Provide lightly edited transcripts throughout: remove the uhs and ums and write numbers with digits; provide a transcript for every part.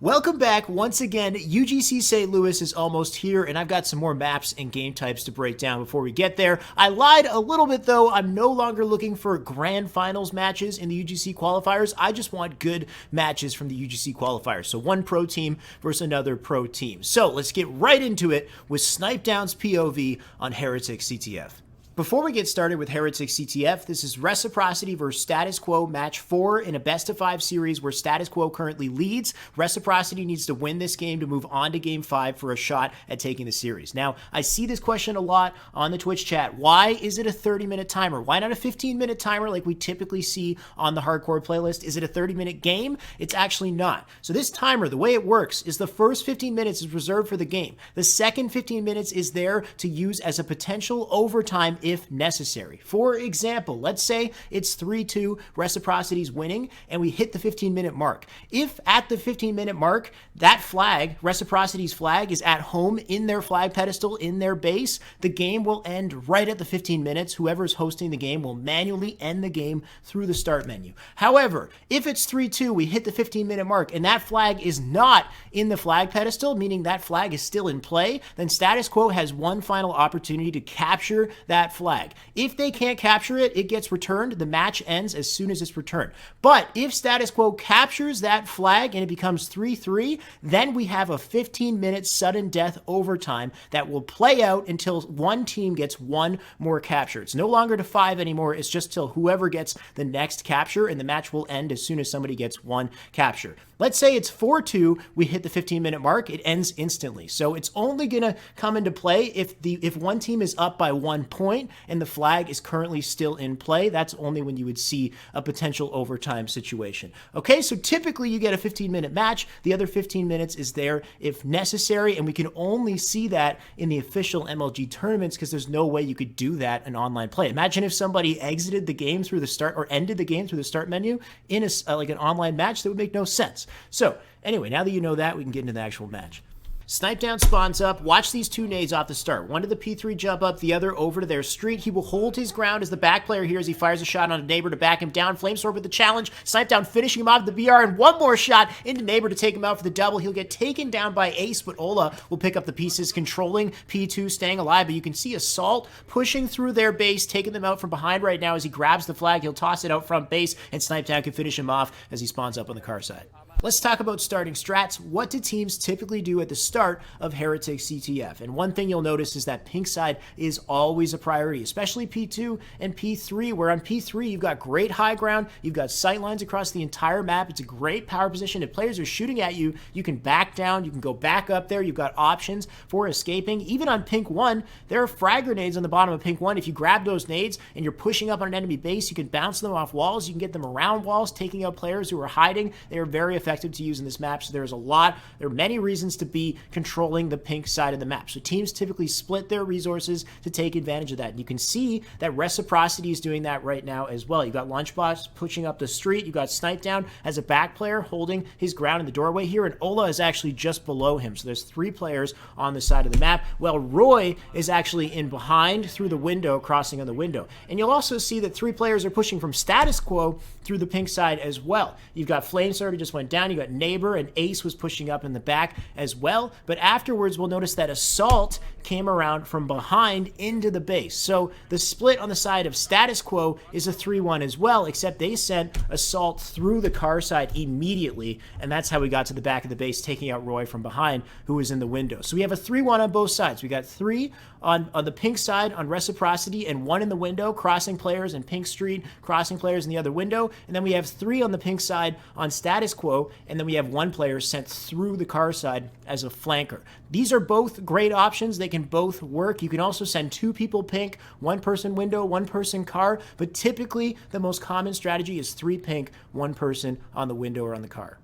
Welcome back. Once again, UGC St. Louis is almost here, and I've got some more maps and game types to break down before we get there. I lied a little bit, though. I'm no longer looking for grand finals matches in the UGC qualifiers. I just want good matches from the UGC qualifiers. So one pro team versus another pro team. So let's get right into it with Snip3down's POV on Heretic CTF. Before we get started with Heretic CTF, this is Reciprocity versus Status Quo match 4 in a best-of-5 series where Status Quo currently leads. Reciprocity needs to win this game to move on to Game 5 for a shot at taking the series. Now, I see this question a lot on the Twitch chat. Why is it a 30-minute timer? Why not a 15-minute timer like we typically see on the hardcore playlist? Is it a 30-minute game? It's actually not. So this timer, the way it works, is the first 15 minutes is reserved for the game. The second 15 minutes is there to use as a potential overtime if necessary. For example, let's say it's 3-2, Reciprocity's winning, and we hit the 15-minute mark. If at the 15-minute mark, that flag, Reciprocity's flag, is at home in their flag pedestal, in their base, the game will end right at the 15 minutes. Whoever's hosting the game will manually end the game through the start menu. However, if it's 3-2, we hit the 15-minute mark, and that flag is not in the flag pedestal, meaning that flag is still in play, then Status Quo has one final opportunity to capture that flag. If they can't capture it, it gets returned. The match ends as soon as it's returned. But if Status Quo captures that flag and it becomes 3-3, then we have a 15-minute sudden death overtime that will play out until one team gets one more capture. It's no longer to 5 anymore. It's just till whoever gets the next capture, and the match will end as soon as somebody gets one capture. Let's say it's 4-2, we hit the 15-minute mark, it ends instantly. So it's only going to come into play if one team is up by 1 point and the flag is currently still in play. That's only when you would see a potential overtime situation. Okay, so typically you get a 15-minute match. The other 15 minutes is there if necessary, and we can only see that in the official MLG tournaments because there's no way you could do that in online play. Imagine if somebody exited the game through the start or ended the game through the start menu in like an online match. That would make no sense. So anyway, now that you know that, we can get into the actual match. Snip3down spawns up. Watch these two nades off the start. One to the P3 jump up, the other over to their street. He will hold his ground as the back player here as he fires a shot on a neighbor to back him down. Flamesword with the challenge. Snip3down finishing him off with the BR, and one more shot into neighbor to take him out for the double. He'll get taken down by Ace, but Ola will pick up the pieces, controlling P2, staying alive. But you can see Assault pushing through their base, taking them out from behind right now as he grabs the flag. He'll toss it out front base, and Snip3down can finish him off as he spawns up on the car side. Let's talk about starting strats. What do teams typically do at the start of Heretic CTF? And one thing you'll notice is that pink side is always a priority, especially P2 and P3, where on P3 you've got great high ground, you've got sight lines across the entire map. It's a great power position. If players are shooting at you, you can back down, you can go back up there, you've got options for escaping. Even on Pink 1, there are frag grenades on the bottom of Pink 1. If you grab those nades and you're pushing up on an enemy base, you can bounce them off walls, you can get them around walls, taking out players who are hiding. They are very effective to use in this map, so there are many reasons to be controlling the pink side of the map. So teams typically split their resources to take advantage of that. And you can see that Reciprocity is doing that right now as well. You've got Lunchbox pushing up the street. You've got Snip3down as a back player holding his ground in the doorway here, and Ola is actually just below him. So there's 3 players on the side of the map. Well, Roy is actually in behind through the window, crossing on the window. And you'll also see that 3 players are pushing from Status Quo through the pink side as well. You've got Flamesword who just went down. You got Neighbor, and Ace was pushing up in the back as well. But afterwards, we'll notice that Assault came around from behind into the base. So the split on the side of Status Quo is a 3-1 as well, except they sent Assault through the car side immediately, and that's how we got to the back of the base, taking out Roy from behind, who was in the window. So we have a 3-1 on both sides. We got 3 on the pink side on Reciprocity, and 1 in the window, crossing players, and Pink Street, crossing players in the other window. And then we have 3 on the pink side on Status Quo, and then we have 1 player sent through the car side as a flanker. These are both great options. They can both work. You can also send 2 people pink, 1 person window, 1 person car, but typically the most common strategy is 3 pink, 1 person on the window or on the car.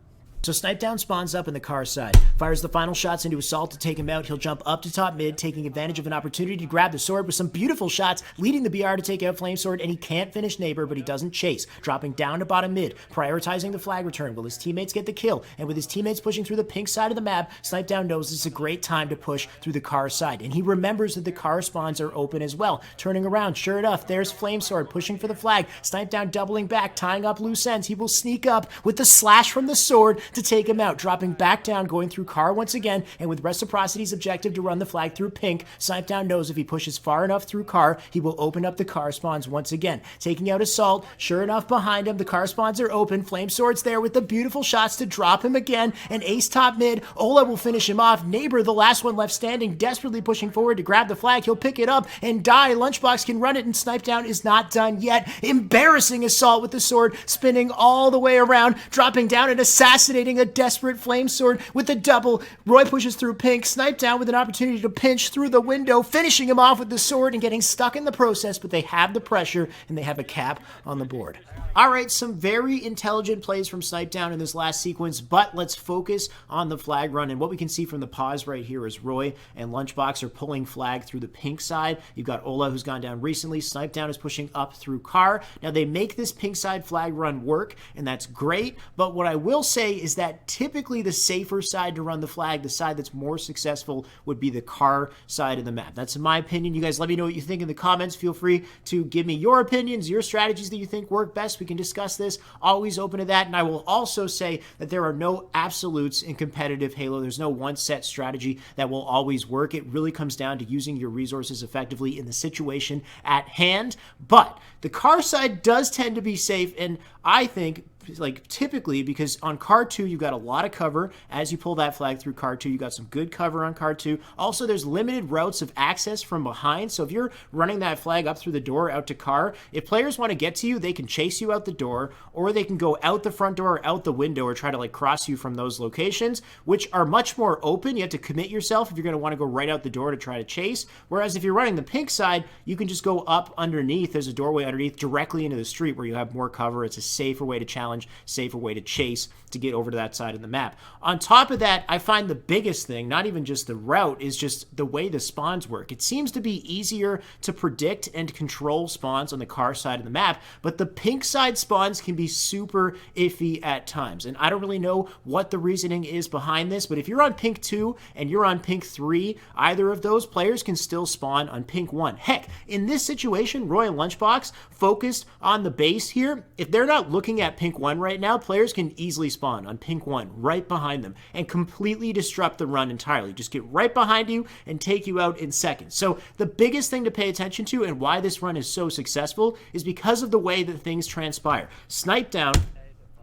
So Snip3down spawns up in the car side, fires the final shots into Assault to take him out. He'll jump up to top mid, taking advantage of an opportunity to grab the sword with some beautiful shots, leading the BR to take out Flamesword, and he can't finish Neighbor, but he doesn't chase, dropping down to bottom mid, prioritizing the flag return. Will his teammates get the kill? And with his teammates pushing through the pink side of the map, Snip3down knows it's a great time to push through the car side, and he remembers that the car spawns are open as well. Turning around, sure enough, there's Flamesword pushing for the flag. Snip3down doubling back, tying up loose ends. He will sneak up with the slash from the sword to take him out, dropping back down, going through car once again, and with Reciprocity's objective to run the flag through pink, Snip3down knows if he pushes far enough through car, he will open up the car spawns once again. Taking out Assault, sure enough behind him, the car spawns are open, Flame Sword's there with the beautiful shots to drop him again, and ace top mid, Ola will finish him off. Neighbor, the last one left standing, desperately pushing forward to grab the flag, he'll pick it up and die. Lunchbox can run it, and Snip3down is not done yet. Embarrassing Assault with the sword, spinning all the way around, dropping down and assassinating a desperate Flame Sword with the double. Roy pushes through pink, Snip3down with an opportunity to pinch through the window, finishing him off with the sword and getting stuck in the process, but they have the pressure and they have a cap on the board. All right, some very intelligent plays from Snip3down in this last sequence, but let's focus on the flag run. And what we can see from the pause right here is Roy and Lunchbox are pulling flag through the pink side. You've got Ola, who's gone down recently. Snip3down is pushing up through car. Now, they make this pink side flag run work, and that's great. But what I will say is that typically the safer side to run the flag, the side that's more successful, would be the car side of the map. That's in my opinion. You guys let me know what you think in the comments. Feel free to give me your opinions, your strategies that you think work best. We can discuss this. Always open to that. And I will also say that there are no absolutes in competitive Halo. There's no one set strategy that will always work. It really comes down to using your resources effectively in the situation at hand. But the car side does tend to be safe, and I think, like, typically, because on car 2 you've got a lot of cover. As you pull that flag through car 2, you got some good cover on car 2. Also, there's limited routes of access from behind, so if you're running that flag up through the door out to car, if players want to get to you, they can chase you out the door, or they can go out the front door or out the window, or try to like cross you from those locations, which are much more open. You have to commit yourself if you're going to want to go right out the door to try to chase. Whereas if you're running the pink side, you can just go up underneath. There's a doorway underneath directly into the street where you have more cover. It's a safer way to challenge, safer way to chase to get over to that side of the map. On top of that, I find the biggest thing, not even just the route, is just the way the spawns work. It seems to be easier to predict and control spawns on the car side of the map, but the pink side spawns can be super iffy at times. And I don't really know what the reasoning is behind this, but if you're on pink 2 and you're on pink 3, either of those players can still spawn on pink 1. Heck, in this situation, Roy and Lunchbox focused on the base here. If they're not looking at pink 1 right now, players can easily spawn on pink 1 right behind them and completely disrupt the run entirely. Just get right behind you and take you out in seconds. So the biggest thing to pay attention to and why this run is so successful is because of the way that things transpire. Snip3down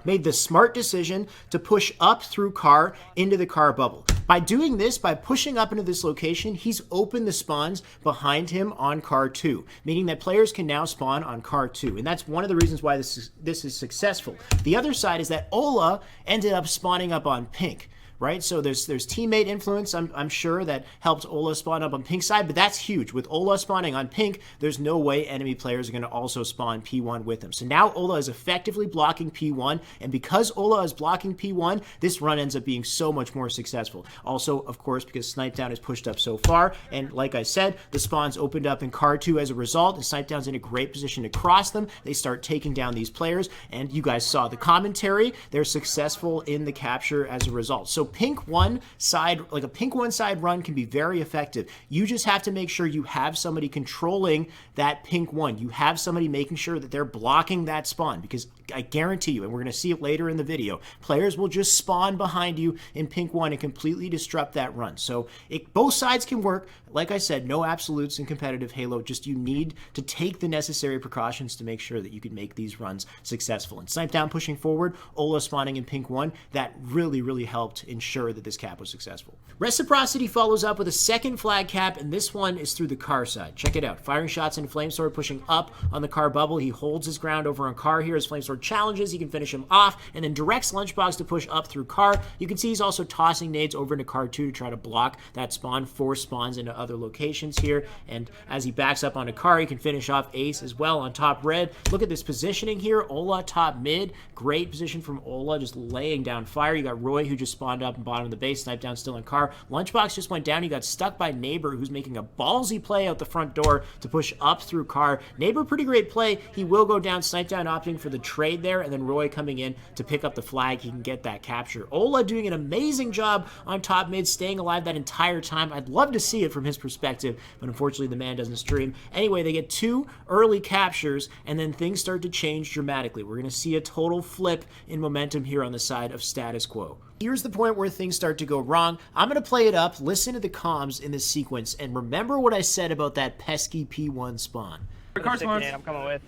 made the smart decision to push up through car into the car bubble. By doing this, by pushing up into this location, he's opened the spawns behind him on car 2, meaning that players can now spawn on car 2. And that's one of the reasons why this is successful. The other side is that Ola ended up spawning up on pink. Right? So there's teammate influence, I'm sure, that helped Ola spawn up on pink side, but that's huge. With Ola spawning on pink, there's no way enemy players are going to also spawn P1 with him. So now Ola is effectively blocking P1, and because Ola is blocking P1, this run ends up being so much more successful. Also, of course, because Snip3down is pushed up so far, and like I said, the spawns opened up in car 2 as a result, and Snip3down's in a great position to cross them. They start taking down these players, and you guys saw the commentary. They're successful in the capture as a result. So pink 1 side, like a pink 1 side run, can be very effective. You just have to make sure you have somebody controlling that pink 1. You have somebody making sure that they're blocking that spawn, because I guarantee you, and we're going to see it later in the video, players will just spawn behind you in pink 1 and completely disrupt that run. So both sides can work. Like I said, no absolutes in competitive Halo, just you need to take the necessary precautions to make sure that you can make these runs successful. And Snip3down pushing forward, Ola spawning in pink 1, that really helped ensure that this cap was successful. Reciprocity follows up with a second flag cap, and this one is through the car side. Check it out. Firing shots into Flamesword, pushing up on the car bubble. He holds his ground over on car here as Flamesword challenges. He can finish him off, and then directs Lunchbox to push up through car. You can see he's also tossing nades over into car 2 to try to block that spawn. 4 spawns into other locations here, and as he backs up onto car, he can finish off Ace as well on top red. Look at this positioning here. Ola top mid. Great position from Ola, just laying down fire. You got Roy, who just spawned up up and bottom of the base. Snip3down still in car. Lunchbox just went down. He got stuck by Neighbor, who's making a ballsy play out the front door to push up through car. Neighbor, pretty great play. He will go down. Snip3down opting for the trade there, and then Roy coming in to pick up the flag. He can get that capture. Ola doing an amazing job on top mid, staying alive that entire time. I'd love to see it from his perspective, but unfortunately the man doesn't stream. Anyway, they get 2 early captures, and then things start to change dramatically. We're going to see a total flip in momentum here on the side of Status Quo. Here's the point where things start to go wrong. I'm going to play it up, listen to the comms in this sequence, and remember what I said about that pesky P1 spawn. Car spawns. I'm coming with.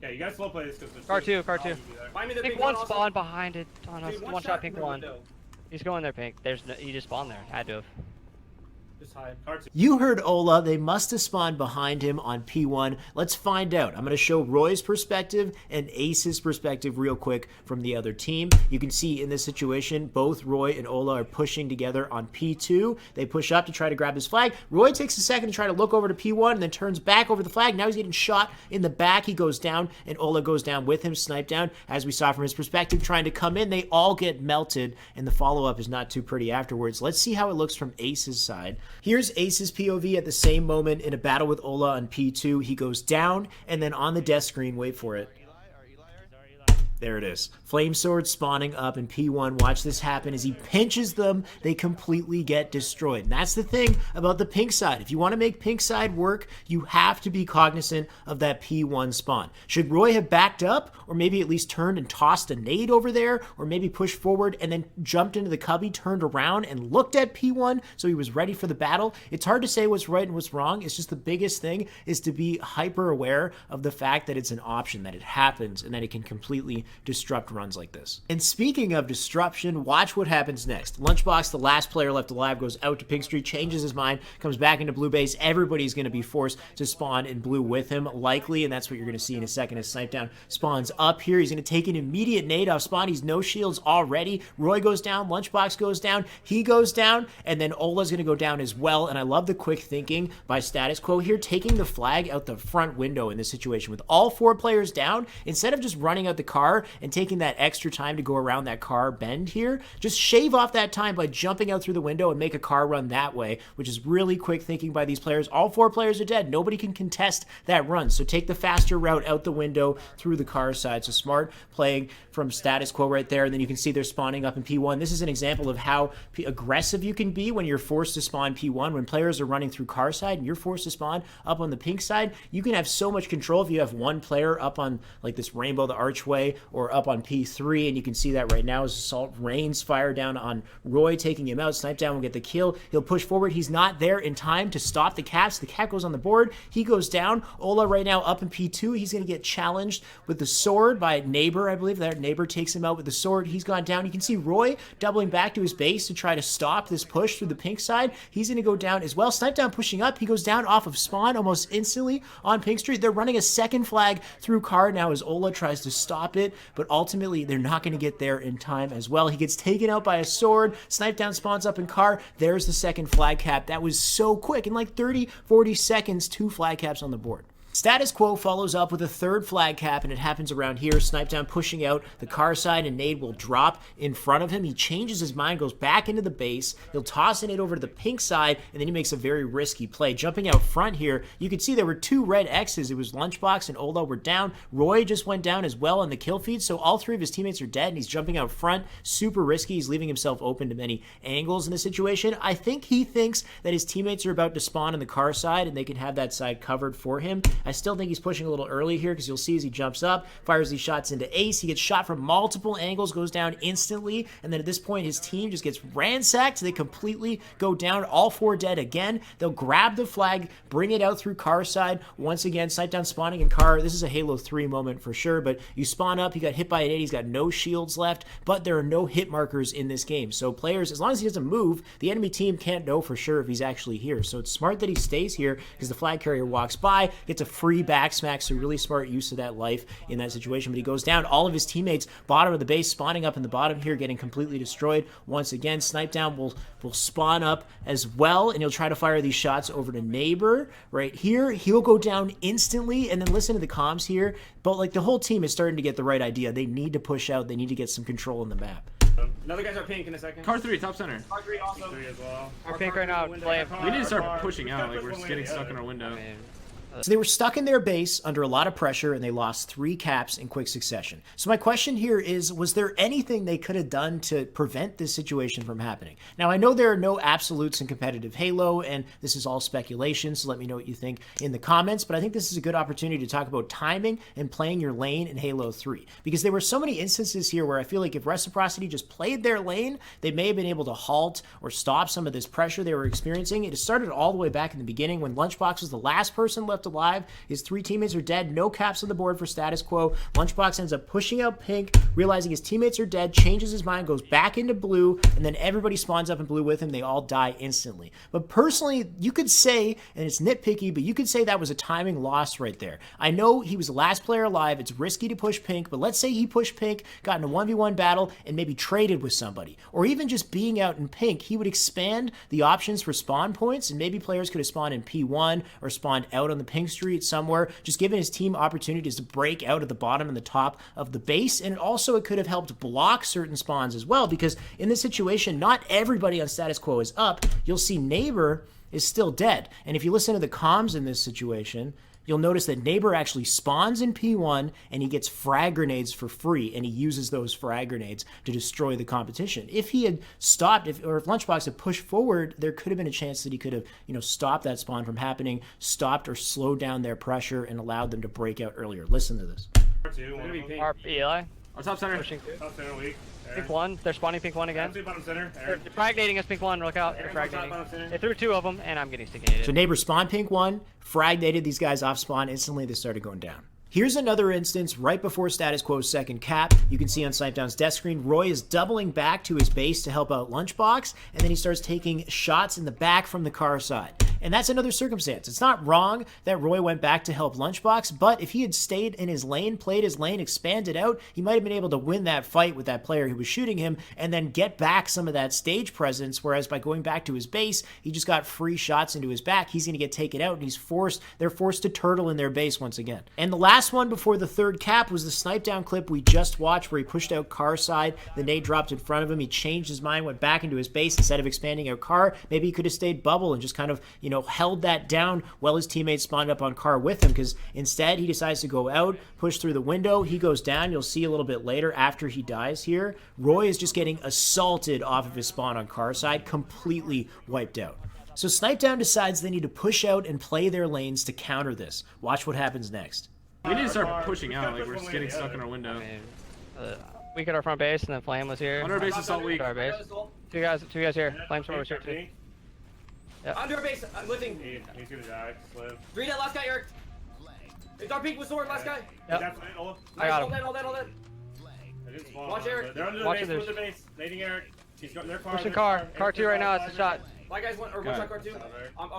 Yeah, you gotta slow play this because Car 2. Pink 1 spawn behind it. On us. One shot pink 1. He's going there, pink. There's no, he just spawned there. Had to have. You heard Ola. They must have spawned behind him on P1. Let's find out. I'm going to show Roy's perspective and Ace's perspective real quick from the other team. You can see in this situation, both Roy and Ola are pushing together on P2. They push up to try to grab his flag. Roy takes a second to try to look over to P1 and then turns back over the flag. Now he's getting shot in the back. He goes down, and Ola goes down with him, Snip3down. As we saw from his perspective, trying to come in, they all get melted, and the follow-up is not too pretty afterwards. Let's see how it looks from Ace's side. Here's Ace's POV at the same moment in a battle with Ola on P2. He goes down, and then on the death screen, wait for it. There it is. Flame Sword spawning up in P1. Watch this happen. As he pinches them, they completely get destroyed. And that's the thing about the pink side. If you want to make pink side work, you have to be cognizant of that P1 spawn. Should Roy have backed up, or maybe at least turned and tossed a nade over there, or maybe pushed forward and then jumped into the cubby, turned around and looked at P1 so he was ready for the battle? It's hard to say what's right and what's wrong. It's just the biggest thing is to be hyper aware of the fact that it's an option, that it happens, and that it can completely disrupt runs like this. And speaking of disruption, watch what happens next. Lunchbox, the last player left alive, goes out to Pink Street, changes his mind, comes back into blue base. Everybody's going to be forced to spawn in blue with him, likely, and that's what you're going to see in a second as Snip3down spawns up here. He's going to take an immediate nade off spawn. He's no shields already. Roy goes down, Lunchbox goes down, he goes down, and then Ola's going to go down as well. And I love the quick thinking by Status Quo here, taking the flag out the front window in this situation with all 4 players down. Instead of just running out the car and taking that extra time to go around that car bend here, just shave off that time by jumping out through the window and make a car run that way, which is really quick thinking by these players. All 4 players are dead. Nobody can contest that run. So take the faster route out the window through the car side. So smart playing from Status Quo right there. And then you can see they're spawning up in P1. This is an example of how aggressive you can be when you're forced to spawn P1. When players are running through car side and you're forced to spawn up on the pink side, you can have so much control if you have one player up on like this rainbow, the archway, or up on P3, and you can see that right now as Assault rains fire down on Roy, taking him out. Snip3down will get the kill. He'll push forward. He's not there in time to stop the caps. The cap goes on the board. He goes down. Ola right now up in P2. He's going to get challenged with the sword by Neighbor, I believe. That Neighbor takes him out with the sword. He's gone down. You can see Roy doubling back to his base to try to stop this push through the pink side. He's going to go down as well. Snip3down pushing up. He goes down off of spawn almost instantly on Pink Street. They're running a second flag through car now as Ola tries to stop it, but ultimately they're not going to get there in time as well. He gets taken out by a sword. Snip3down spawns up in car. There's the second flag cap. That was so quick. In like 30, 40 seconds, 2 flag caps on the board. Status Quo follows up with a third flag cap, and it happens around here. Snip3down pushing out the car side, and nade will drop in front of him. He changes his mind, goes back into the base. He'll toss a nade over to the pink side, and then he makes a very risky play. Jumping out front here, you can see there were 2 red X's. It was Lunchbox and Ola were down. Roy just went down as well on the kill feed, so all 3 of his teammates are dead, and he's jumping out front. Super risky. He's leaving himself open to many angles in the situation. I think he thinks that his teammates are about to spawn on the car side, and they can have that side covered for him. I still think he's pushing a little early here because you'll see as he jumps up, fires these shots into Ace. He gets shot from multiple angles, goes down instantly, and then at this point his team just gets ransacked. They completely go down, all 4 dead again. They'll grab the flag, bring it out through car side. Once again, Snip3down spawning in car. This is a Halo 3 moment for sure, but you spawn up, he got hit by an 8, he's got no shields left, but there are no hit markers in this game. So players, as long as he doesn't move, the enemy team can't know for sure if he's actually here. So it's smart that he stays here because the flag carrier walks by, gets a free back smack, so really smart use of that life in that situation. But he goes down. All of his teammates bottom of the base, spawning up in the bottom here, getting completely destroyed. Once again, Snip3down will spawn up as well, and he'll try to fire these shots over to Neighbor right here. He'll go down instantly, and then listen to the comms here, but like the whole team is starting to get the right idea. They need to push out. They need to get some control in the map. Another guy's our pink in a second. Car 3, top center. Car 3 also. 3 as well. Our pink right now. Play. We need to start pushing out. Like, we're just getting stuck in our window. So they were stuck in their base under a lot of pressure, and they lost 3 caps in quick succession. So my question here is, was there anything they could have done to prevent this situation from happening? Now, I know there are no absolutes in competitive Halo, and this is all speculation, so let me know what you think in the comments, but I think this is a good opportunity to talk about timing and playing your lane in Halo 3, because there were so many instances here where I feel like if Reciprocity just played their lane, they may have been able to halt or stop some of this pressure they were experiencing. It started all the way back in the beginning when Lunchbox was the last person left alive. His 3 teammates are dead. No caps on the board for status quo. Lunchbox ends up pushing out pink, realizing his teammates are dead, changes his mind, goes back into blue, and then everybody spawns up in blue with him. They all die instantly. But personally, you could say, and it's nitpicky, but you could say that was a timing loss right there. I know he was the last player alive. It's risky to push pink, but let's say he pushed pink, got in a 1v1 battle, and maybe traded with somebody. Or even just being out in pink, he would expand the options for spawn points, and maybe players could have spawned in P1 or spawned out on the pink street somewhere, just giving his team opportunities to break out at the bottom and the top of the base. And also it could have helped block certain spawns as well, because in this situation, not everybody on status quo is up. You'll see Neighbor is still dead. And if you listen to the comms in this situation, you'll notice that Neighbor actually spawns in P1 and he gets frag grenades for free, and he uses those frag grenades to destroy the competition. If he had stopped, if Lunchbox had pushed forward, there could have been a chance that he could have, stopped that spawn from happening, stopped or slowed down their pressure, and allowed them to break out earlier. Listen to this. Our Eli. Our top center. Pushing. Top center weak. Pink 1. They're spawning pink 1 again. Bottom center. They're fragnating us pink 1. Look out. They're fragnating. They threw 2 of them, and I'm getting sticky. So Neighbor spawned pink 1, fragnated these guys off spawn. Instantly, they started going down. Here's another instance right before status quo's second cap. You can see on Snip3down's death screen, Roy is doubling back to his base to help out Lunchbox, and then he starts taking shots in the back from the car side. And that's another circumstance. It's not wrong that Roy went back to help Lunchbox, but if he had stayed in his lane, played his lane, expanded out, he might have been able to win that fight with that player who was shooting him and then get back some of that stage presence, whereas by going back to his base, he just got free shots into his back. He's going to get taken out, and they're forced to turtle in their base once again. And the last one before the third cap was the Snip3down clip we just watched where he pushed out car side, the nade dropped in front of him, he changed his mind, went back into his base instead of expanding out car. Maybe he could have stayed bubble and just kind of, held that down while his teammates spawned up on car with him, because instead he decides to go out, push through the window, he goes down. You'll see a little bit later after he dies here, Roy is just getting assaulted off of his spawn on car side, completely wiped out. So Snip3down decides they need to push out and play their lanes to counter this. Watch what happens next. We need to start pushing out. Like, we're just getting stuck in our window. Weak at our front base, and then Flame was here. Under our base is all weak. Our base. Two guys here. Flame's was here too. Yep. Under our base, I'm lifting. He's gonna die. Live. 3 dead, last guy, Eric. It's our pink with sword, last guy. Yep. I got him. All dead. Watch Eric. They're under the base, nading Eric. He's got their car. Pushing car. Car 2 right now, it's a shot. My guys went, or one shot car 2.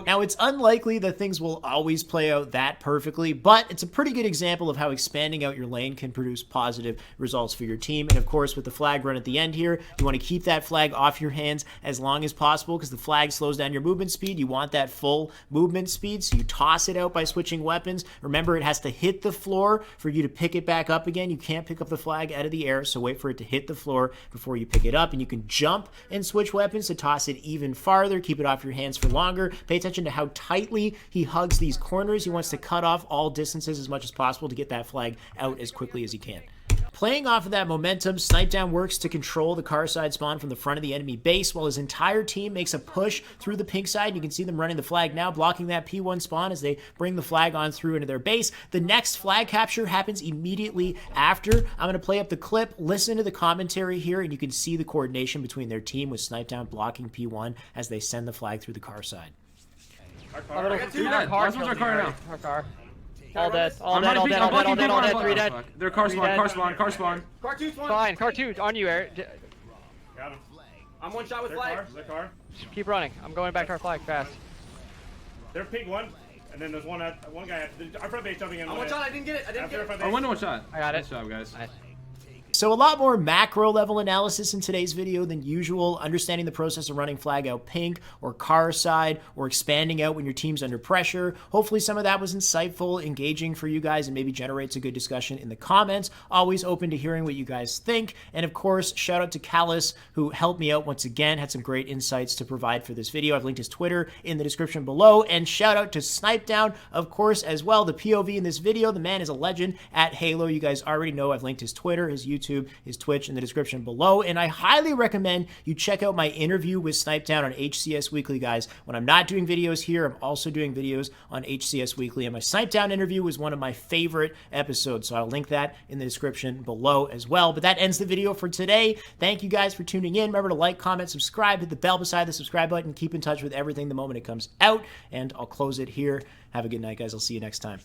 Now, it's unlikely that things will always play out that perfectly, but it's a pretty good example of how expanding out your lane can produce positive results for your team. And of course, with the flag run at the end here, you want to keep that flag off your hands as long as possible, because the flag slows down your movement speed. You want that full movement speed, so you toss it out by switching weapons. Remember, it has to hit the floor for you to pick it back up again. You can't pick up the flag out of the air, so wait for it to hit the floor before you pick it up. And you can jump and switch weapons to toss it even farther, keep it off your hands for longer. Pay attention to how tightly he hugs these corners. He wants to cut off all distances as much as possible to get that flag out as quickly as he can. Playing off of that momentum, Snip3down works to control the car side spawn from the front of the enemy base while his entire team makes a push through the pink side. You can see them running the flag now, blocking that P1 spawn as they bring the flag on through into their base. The next flag capture happens immediately after. I'm going to play up the clip, listen to the commentary here, and you can see the coordination between their team with Snip3down blocking P1 as they send the flag through the car side. Our car. All dead. 3 dead. They're car spawn. Car 2 spawn. Fine. Car 2 on you, Eric. Got him. I'm one shot with flag. Their car. Keep running. I'm going back to our flag fast. They're pink 1, and then there's one guy at our front base jumping in. I'm one shot. I didn't get it. Our window one shot. I got it. Nice job, guys. Nice. So a lot more macro level analysis in today's video than usual, understanding the process of running flag out pink or car side or expanding out when your team's under pressure. Hopefully some of that was insightful, engaging for you guys, and maybe generates a good discussion in the comments. Always open to hearing what you guys think. And of course, shout out to Callous, who helped me out once again, had some great insights to provide for this video. I've linked his Twitter in the description below. And shout out to Snip3down, of course, as well, the POV in this video. The man is a legend at Halo. You guys already know I've linked his Twitter, his YouTube, his Twitch in the description below, and I highly recommend you check out my interview with Snip3down on HCS Weekly, guys. When I'm not doing videos here, I'm also doing videos on HCS Weekly, and my Snip3down interview was one of my favorite episodes, so I'll link that in the description below as well. But that ends the video for today. Thank you guys for tuning in. Remember to like, comment, subscribe, hit the bell beside the subscribe button, keep in touch with everything the moment it comes out, and I'll close it here. Have a good night, guys. I'll see you next time.